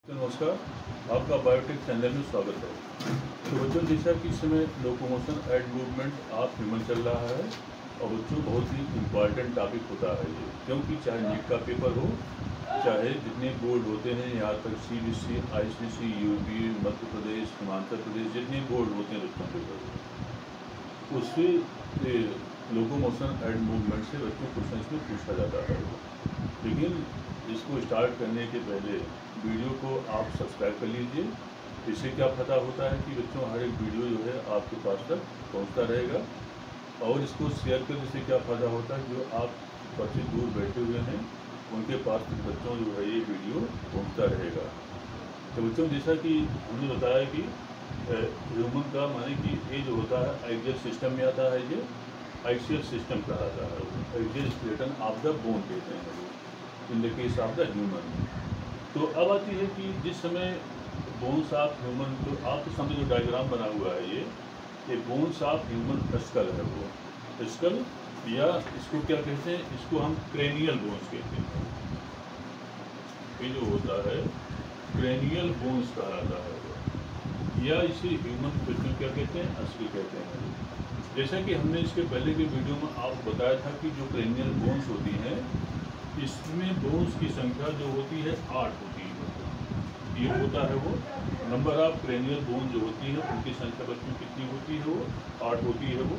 तो नमस्कार, आपका बायोटेक चैनल में स्वागत है। तो बच्चों, जैसा कि इस समय locomotion and movement of human चल रहा है और बच्चों बहुत ही इम्पॉर्टेंट टॉपिक होता है ये, क्योंकि चाहे नीट का पेपर हो, चाहे जितने बोर्ड होते हैं, यहाँ तक CBSE, ICSE, UP, Madhya Pradesh, Himachal Pradesh, जितने बोर्ड होते हैं बच्चों के पेपर, उससे लोकोमोशन एंड मूवमेंट से बच्चों क्वेश्चन में पूछा जाता है। लेकिन इसको स्टार्ट करने के पहले वीडियो को आप सब्सक्राइब कर लीजिए। इससे क्या फ़ायदा होता है कि बच्चों हर एक वीडियो जो है आपके पास तक पहुंचता रहेगा, और इसको शेयर करने से क्या फ़ायदा होता है, जो आप बच्चे दूर बैठे हुए हैं उनके पास बच्चों जो है ये वीडियो पहुंचता रहेगा। तो बच्चों, जैसा कि हमने बताया कि ह्यूमन का माने कि ये जो होता है एक्सियल सिस्टम में आता है, ये एक्सियल सिस्टम कहलाता है, axial skeleton of the bone कहते हैं in the case of the human. तो अब आती है कि जिस समय बोन्स ऑफ ह्यूमन, तो आपके सामने जो डायग्राम बना हुआ है ये बोन्स ऑफ ह्यूमन स्कल है, वो स्कल, या इसको क्या कहते हैं, इसको हम क्रेनियल बोन्स कहते हैं। ये जो होता है क्रेनियल बोन्स कहलाता है वो, या इसे ह्यूमन में क्या कहते हैं, अस्की कहते हैं। जैसा कि हमने इसके पहले के वीडियो में आपको बताया था कि जो क्रेनियल बोन्स होती हैं, इसमें बोन्स की संख्या जो होती है 8 होती है। ये होता है वो नंबर ऑफ क्रेनियल बोन जो होती है, उनकी संख्या बच्चों कितनी होती है, वो 8 होती है वो।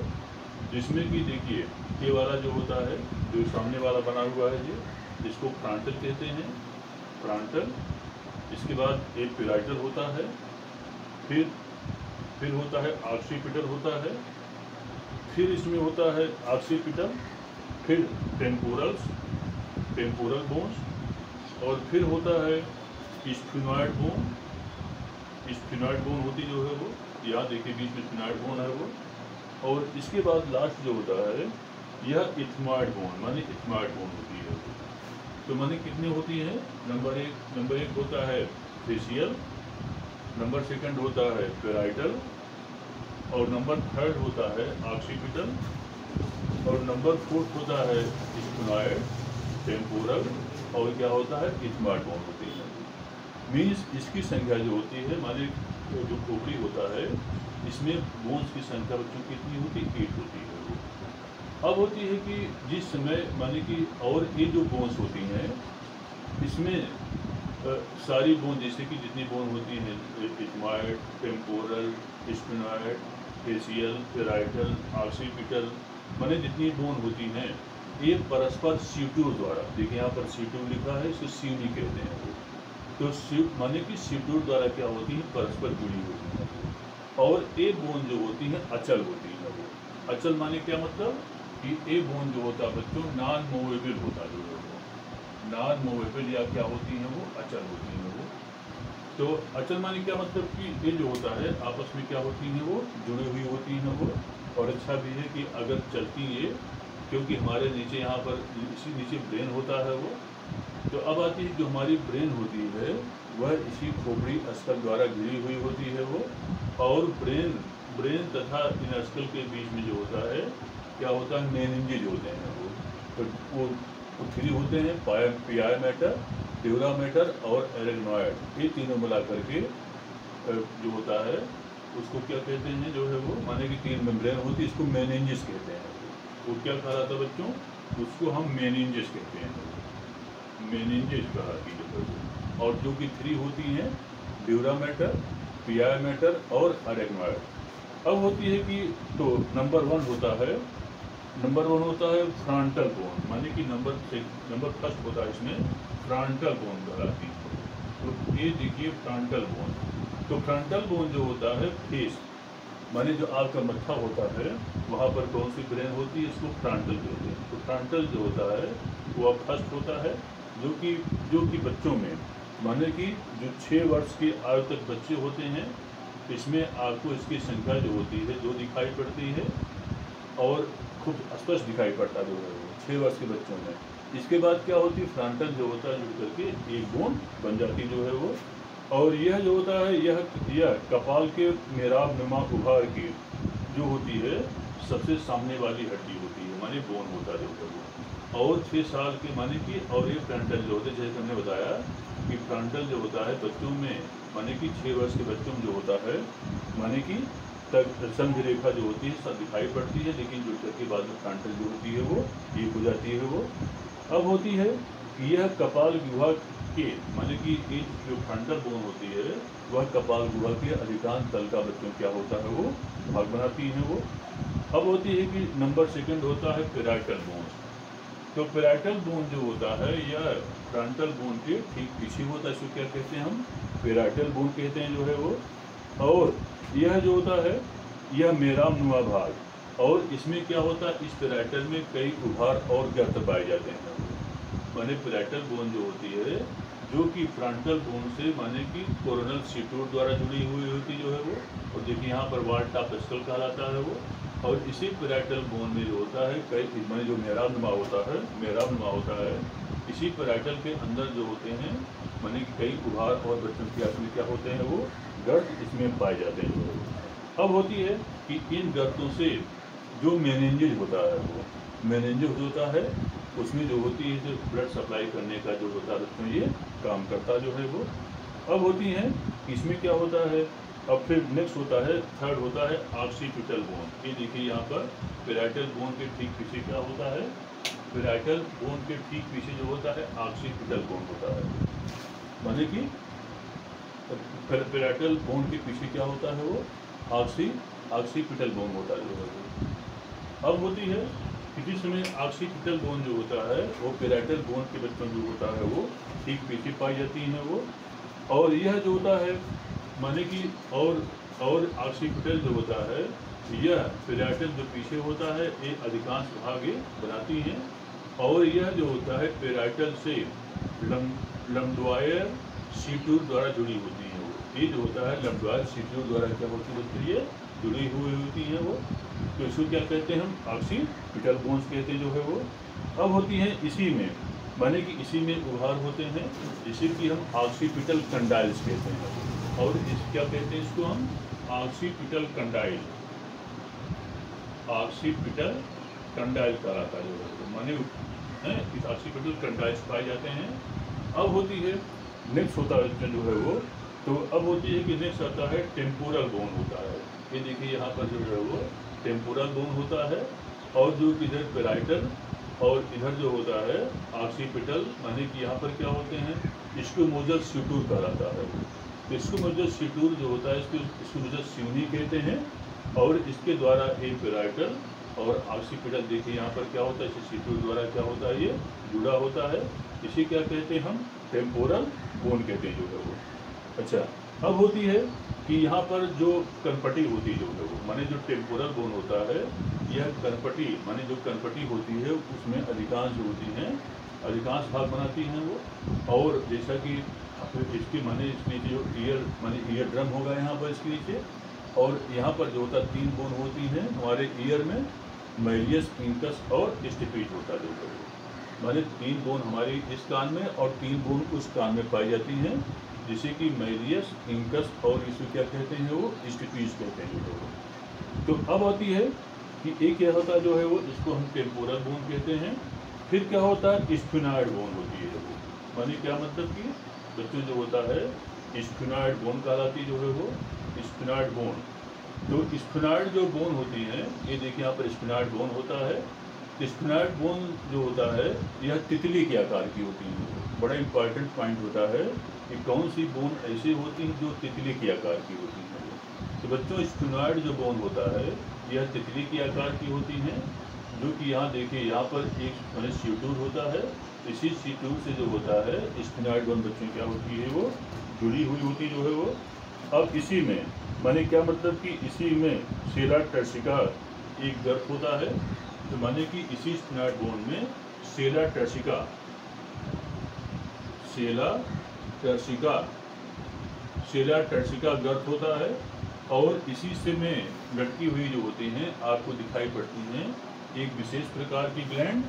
जिसमें कि देखिए ये वाला जो होता है, जो सामने वाला बना हुआ है, ये इसको फ्रंटल कहते हैं, फ्रंटल। इसके बाद एक पैराइटल होता है, फिर होता है ऑक्सीपिटल होता है, फिर इसमें होता है ऑक्सीपिटल, फिर टेम्पोरल बोन्स, और फिर होता है स्फिनॉइड बोन। स्फिनॉइड बोन होती जो है वो, यहाँ देखिए बीच में स्फिनॉइड बोन है वो। और इसके बाद लास्ट जो होता है यह इथमॉइड बोन, माने इथमॉइड बोन होती है। तो माने कितनी होती है, नंबर एक होता है फेशियल, नंबर सेकंड होता है पैराइटल, और नंबर थर्ड होता है ऑक्सीपिटल, और नंबर फोर्थ होता है स्फिनॉइड, टेम्पोरल, और क्या होता है इथमॉइड बोन होती है। मीन्स इसकी संख्या जो होती है, माने जो खोपड़ी होता है, इसमें बोन्स की संख्या बच्चों कितनी होती है, 8 होती है वो। अब होती है कि जिस समय माने कि, और ये जो बोन्स होती हैं इसमें सारी बोन, जैसे कि जितनी बोन होती हैं, ethmoid, temporal, sphenoid, facial, parietal, occipital, माने जितनी बोन होती हैं, ये परस्पर सीटूर द्वारा, देखिए यहाँ पर सीटूर लिखा है, इसको सीवनी कहते हैं वो। तो माने कि सीटूर द्वारा क्या होती है, परस्पर जुड़ी होती है। और ए बोन जो होती है अचल होती है वो। अचल माने क्या मतलब कि ए बोन जो होता है बच्चों नॉन मूवेबल होता है वो, नॉन मूवेबल, या क्या होती है वो, अचल होती है वो। तो अचल माने क्या मतलब कि ये जो होता है आपस में क्या होती है, वो जुड़ी हुई होती है वो। और अच्छा भी है कि अगर चलती ये, क्योंकि हमारे नीचे यहाँ पर इसी नीचे ब्रेन होता है वो। तो अब आती है जो हमारी ब्रेन होती है वह इसी खोपड़ी स्कल द्वारा घिरी हुई होती है वो। और ब्रेन तथा इन स्कल के बीच में जो होता है क्या होता है, मेनिंजेज होते हैं वो। तो वो 3 होते हैं, पियाई मैटर, ड्यूरा मैटर और एरेग्नॉइड, ये तीनों मिला करके जो होता है उसको क्या कहते हैं, जो है वो, माने कि 3 मेम्ब्रेन होती है, इसको मेनिंजेस कहते हैं। वो क्या कहा जाता है बच्चों, उसको हम मेनिंजेस कहते हैं, मेनिंजेस कहा कि जो है। और जो कि 3 होती हैं, ड्यूरा मैटर, पियाई मैटर और एरेग्नॉइड। अब होती है कि तो नंबर 1 होता है फ्रंटल बोन, माने कि नंबर फर्स्ट होता है इसमें फ्रंटल बोन कहलाती है। तो ये देखिए फ्रंटल बोन। तो फ्रंटल बोन जो होता है फेस, माने जो आपका मत्था होता है वहाँ पर कौन सी ब्रेन होती है, इसको फ्रंटल कहते हैं। तो फ्रंटल जो होता है वो फर्स्ट होता है, जो कि बच्चों में, माने कि जो 6 वर्ष की आयु तक बच्चे होते हैं, इसमें आपको इसकी संख्या जो होती है 2 दिखाई पड़ती है, और खूब स्पष्ट दिखाई पड़ता है जो है वो 6 वर्ष के बच्चों में। इसके बाद क्या होती है, फ्रंटल जो होता है जुड़ करके एक बोन बन जाती जो है वो। और यह जो होता है यह कपाल के मेराब नुमा उभार की जो होती है सबसे सामने वाली हड्डी होती है, माने बोन होता है जो वो। और 6 साल के माने कि, और ये फ्रंटल जो होते हैं जैसे हमने बताया कि फ्रंटल जो होता है बच्चों में माने कि 6 वर्ष के बच्चों में जो होता है माने कि संधि रेखा जो होती है सब दिखाई पड़ती है, लेकिन जो के बाद में फ्रंटल जो होती है वो एक हो जाती है। वो अब होती है कि यह कपाल गुहा के माने कि एक जो फ्रंटल बोन होती है वह कपाल गुहा के अधिकांश तल का बच्चों क्या होता है वो भाग बनाती है। वो अब होती है कि नंबर सेकंड होता है पेराइटल बोन। तो पेराइटल बोन जो होता है यह फ्रंटल बोन के ठीक पीछे होता है, इसको क्या कहते हैं हम पेराइटल बोन कहते हैं जो है वो। और यह जो होता है यह मेराम नुमा भाग, और इसमें क्या होता है इस पेराइटल में कई उभार और गर्त पाए जाते हैं। माने पेराइटल बोन जो होती है जो कि फ्रंटल बोन से माने कि कोरोनल सीटूर द्वारा जुड़ी हुई होती जो है वो, और देखिए यहाँ पर वार्ड टॉप स्कल कहलाता है वो। और इसी पेराइटल बोन में जो होता है कई माने जो मेराम नुमा होता है इसी पेराइटल के अंदर जो होते हैं माने कि कई उभार और बच्चों के में क्या होते हैं वो गर्त इसमें पाए जाते हैं जो है। अब होती है कि इन गर्तों से जो मेनिंजेस होता है वो मेनिंजेस होता है उसमें जो होती है जो ब्लड सप्लाई करने का जो होता है उसमें ये काम करता जो है वो। अब होती है इसमें क्या होता है। अब फिर नेक्स्ट होता है थर्ड होता है ऑक्सीपिटल बोन। ये देखिए यहाँ पर पेराइटल बोन के ठीक पीछे क्या होता है, पेराइटल बोन के ठीक पीछे जो होता है ऑक्सीपिटल बोन होता है। माने कि पेराइटल बोन के पीछे क्या होता है वो ऑक्सीपिटल बोन होता है जो है। अब होती है किसी समय ऑक्सीपिटल बोन जो होता है वो पेराइटल बोन के बच्चों जो होता है वो ठीक पीछे पाई जाती है वो। और यह जो होता है माने कि और ऑक्सीपिटल जो होता है यह पेराइटल जो पीछे होता है ये अधिकांश भाग ये बनाती हैं। और यह जो होता है पेराइटल से लंबडोयर सीटूर द्वारा जुड़ी होती है वो। ये जो होता है लंबडोयर सीटूर द्वारा क्या होती है जुड़ी हुई होती है वो। तो इसको क्या कहते हैं हम ऑक्सीपिटल बोन्स कहते हैं जो है वो। अब होती है इसी में माने कि इसी में उभार होते हैं इसी की हम ऑक्सीपिटल कंडाइल्स कहते हैं। और इस क्या कहते हैं इसको हम ऑक्सीपिटल कंडाइल कहलाता है जो है माने इस ऑक्सीपिटल कंडाइल्स पाए जाते हैं। अब होती है नेक्स्ट होता है जो है वो। तो अब होती है कि नेक्स्ट आता है टेम्पोरल बोन होता है। ये देखिए यहाँ पर जो है वो टेम्पोरल बोन होता है। और जो इधर पेराइटल और इधर जो होता है ऑक्सीपिटल माने कि यहाँ पर क्या होते हैं स्क्यूमोजल सीटूर कहलाता है। तो स्क्यूमोजल सीटूर जो होता है इसको स्क्यूमोजल सिवनी कहते हैं। और इसके द्वारा एक पेराइटल और ऑक्सीपिटल देखिए यहाँ पर क्या होता है इस सीटूर द्वारा क्या होता है ये जुड़ा होता है। इसे क्या कहते हैं हम टेम्पोरल बोन कहते हैं जो है वो। अच्छा अब होती है कि यहाँ पर जो कनपटी होती है जो है वो माने जो टेम्पोरल बोन होता है यह कनपटी माने जो कनपटी होती है उसमें अधिकांश जो होती हैं अधिकांश भाग बनाती हैं वो। और जैसा कि इसके माने इसके जो ईयर माने ईयर ड्रम होगा यहाँ पर इसके नीचे। और यहाँ पर जो होता है 3 बोन होती हैं हमारे ईयर में मैलियस इंकस और स्टिपिट होता है जो माने 3 बोन हमारी इस कान में और 3 बोन उस कान में पाई जाती हैं जिसे कि मैलियस इंकस और इसको क्या कहते हैं वो स्टिपिट कहते हैं जो। तो अब आती है कि एक क्या होता है जो है वो इसको हम टेम्पोरल बोन कहते हैं। फिर क्या होता है स्फिनॉइड बोन होती है वो माने क्या मतलब कि बच्चों जो होता है स्फिनॉइड बोन कहलाती जो है वो स्फिनॉइड बोन। तो स्फिनॉइड जो बोन होती है ये देखिए यहाँ पर स्फिनॉइड बोन होता है। स्फिनॉइड बोन जो होता है यह तितली के आकार की होती है। बड़ा इंपॉर्टेंट पॉइंट होता है कि कौन सी बोन ऐसी होती है जो तितली के आकार की होती है। तो बच्चों स्फिनॉइड जो बोन होता है यह तितली के आकार की होती हैं जो कि यहाँ देखिए यहाँ पर एक सीटूर होता है। इसी सीटूर से जो होता है स्फिनॉइड बोन बच्चों क्या होती है वो जुड़ी हुई होती जो है वो। अब इसी में माने क्या मतलब कि इसी में सेला टर्सिका एक गर्त होता है। तो माने कि इसी स्फिनॉइड बोन में सेला टर्सिका गर्त होता है। और इसी से में लटकी हुई जो होती हैं आपको दिखाई पड़ती हैं एक विशेष प्रकार की ग्लैंड।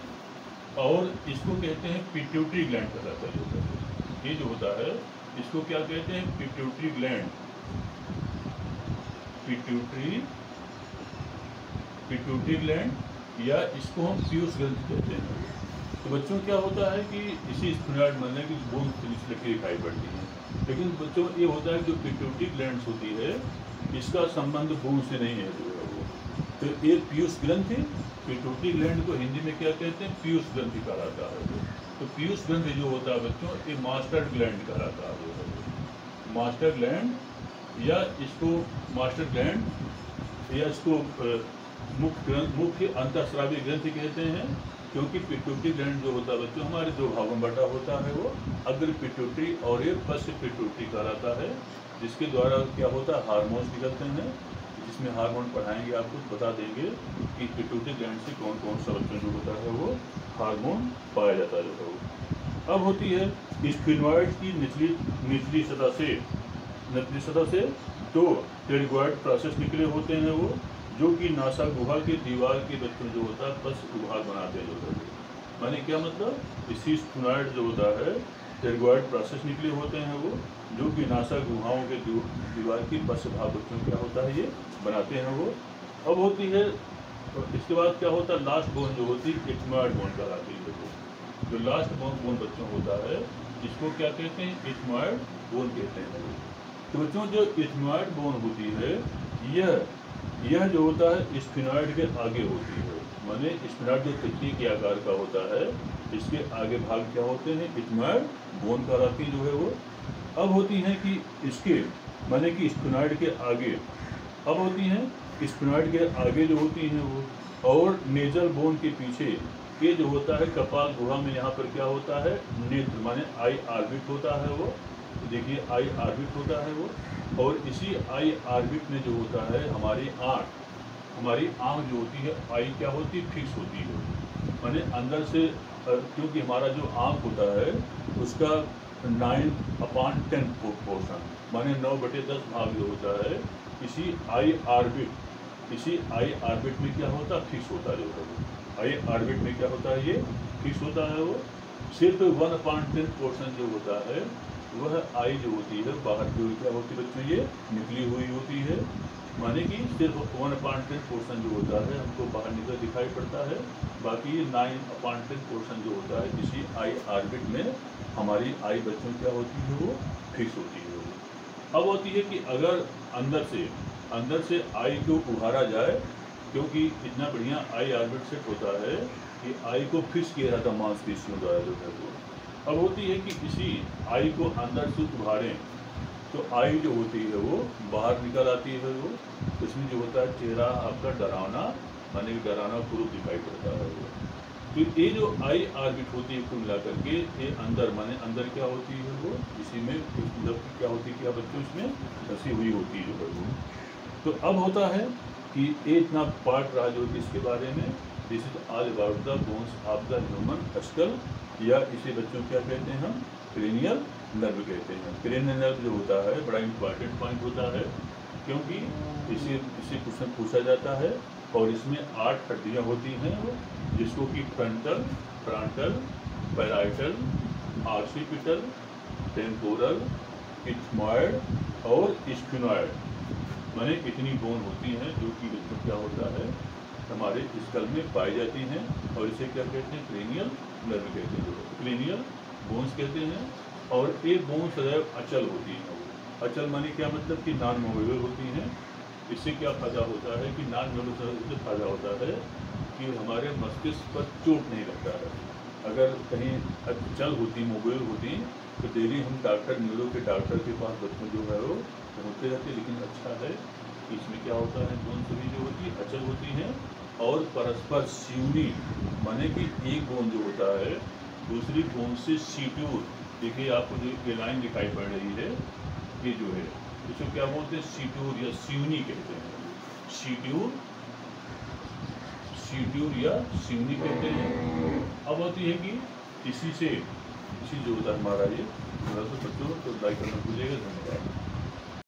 और इसको कहते हैं पिट्यूटरी ग्लैंड कहलाता है। ये जो होता है इसको क्या कहते हैं पिट्यूटरी ग्लैंड। पिट्यूटरी ग्लैंड या इसको हम पीयूष ग्रंथि कहते हैं। तो बच्चों क्या होता है कि इसी स्फिनॉइड बनने की बोन लटकी दिखाई पड़ती है, लेकिन बच्चों ये होता है कि जो पिट्यूटरी ग्लैंड्स होती है इसका संबंध बोन से नहीं है जो है वो। तो एक पीयूष ग्रंथि, पिट्यूटरी ग्लैंड को हिंदी में क्या कहते हैं, पीयूष ग्रंथि कहलाता है। तो पीयूष ग्रंथि जो होता है बच्चों ये मास्टर ग्लैंड कहलाता है। मास्टर ग्लैंड या इसको मास्टर ग्लैंड या इसको मुख्य अंतःस्रावी ग्रंथि कहते हैं, क्योंकि पिट्यूटरी ग्लैंड जो होता है बच्चों हमारे दो भागों में बटा होता है, वो अग्र पिट्यूटरी और ये पश्च पिट्यूटरी कहलाता है, जिसके द्वारा क्या होता है हार्मोन्स निकलते हैं, जिसमें हार्मोन पढ़ाएंगे आपको बता देंगे कि पिट्यूटरी ग्लैंड से कौन कौन सा बच्चों जो होता है वो हार्मोन पाया जाता है जो है। अब होती है स्फिनॉइड की निचली सतह से दो टेरिगॉइड प्रोसेस निकले होते हैं वो, जो कि नासा गुहा के दीवार के बच्चों जो होता है बस उभार बनाते हैं जो है। माने क्या मतलब, इसी स्फिनॉइड जो होता है टेरिगॉइड प्रोसेस निकले होते हैं वो, जो कि नासा गुहाओं के दीवार की बस भाग बच्चों क्या होता है ये बनाते हैं वो। अब होती है इसके बाद क्या होता है, लास्ट बोन जो होती है इथमॉइड बोन कहलाती है। जो लास्ट बोन बच्चों होता है इसको क्या कहते हैं, इथमॉइड बोन कहते हैं। तो बच्चों जो इथमॉइड बोन होती है यह जो होता है स्फिनॉइड के आगे होती है। माने स्फिनॉइड जो तितली के आकार का होता है इसके आगे भाग क्या होते हैं, इथमॉइड बोन कहलाती जो है वो। अब होती हैं कि इसके माने कि स्फिनॉइड के आगे, अब होती हैं स्फिनॉइड के आगे जो होती हैं वो, और नेजल बोन के पीछे ये जो होता है कपाल गुहा में, यहाँ पर क्या होता है नेत्र माने आई आर्बिट होता है वो, देखिए आई आर्बिट होता है वो। और इसी आई आर्बिट में जो होता है हमारी आँख जो होती है आई क्या होती है, फिक्स होती है। माने अंदर से क्योंकि हमारा जो आँख होता है उसका 9/10 पोर्शन माने 9/10 भाग जो होता है इसी आई आर्बिट में क्या होता है, फिक्स होता है जो है। आई आर्बिट में क्या होता है, ये फिक्स होता है वो। सिर्फ 1/10 पोर्शन जो होता है वह आई जो होती है बाहर की ओर क्या होती है बच्चों, ये निकली हुई होती है। माने कि सिर्फ 1/10 पोर्शन जो होता है हमको बाहर निकल दिखाई पड़ता है, बाकी 9/10 पोर्शन जो होता है इसी आई आर्बिट में हमारी आई बच्चों क्या होती है वो फिक्स होती है। अब होती है कि अगर अंदर से आई को उभारा जाए, क्योंकि इतना बढ़िया आई आर्बिट सेट होता है कि आई को फिक्स किया जाता है मांसपेशियों द्वारा जो है वो। अब होती है कि इसी आई को अंदर से उभारें तो आई जो होती है वो बाहर निकल आती है वो। इसमें जो होता है चेहरा आपका डरावना माने कि डरावना स्वरूप दिखाई पड़ता है वो। तो ये जो आई आर्बिट होती है कुल मिलाकर के ये अंदर माने अंदर क्या होती है वो, इसी में मतलब क्या होती है क्या बच्चों इसमें फंसी हुई होती है जो है। तो अब होता है कि ये इतना पार्ट रहा जो इसके बारे में, this is all about the bones of the human school, या इसे बच्चों क्या कहते हैं हम, क्रेनियल नर्व कहते हैं। क्रेनियल नर्व जो होता है बड़ा इंपॉर्टेंट पॉइंट होता है, क्योंकि इसे क्वेश्चन पूछा जाता है। और इसमें 8 हड्डियाँ होती हैं वो, जिसको कि frontal, parietal, occipital, temporal, ethmoid और स्फिनॉइड माने इतनी बोन होती हैं जो कि बच्चों क्या होता है हमारे स्कल में पाई जाती हैं। और इसे क्या कहते हैं, क्रेनियल नर्व कहते हैं, क्रेनियल बोन्स कहते हैं। और ये बोन सदैव अचल होती हैं। अचल माने क्या मतलब कि नॉन मूवेबल होती हैं। इससे क्या फायदा होता है कि नॉन मूवेबल से फायदा होता है कि हमारे मस्तिष्क पर चोट नहीं लगता है। अगर कहीं अचल होती, मूवेबल होती तो डेली हम न्यूरो के डॉक्टर के पास बच्चों जो है वो पहुँचते रहते। लेकिन अच्छा है कि इसमें क्या होता है बोन सभी जो होती है अचल होती हैं और परस्पर सिवनी माने कि एक बोन जो होता है दूसरी बोन से सीट्यूर, देखिए आपको जो ये लाइन दिखाई पड़ रही है ये जो है इसको क्या बोलते हैं, सीट्यूर या सिवनी कहते हैं। सीट्यूर या सिवनी कहते हैं। अब होती है कि इसी जो होता है हमारा ये थोड़ा सा बच्चों तो लाइक करना भूलिएगा। धन्यवाद।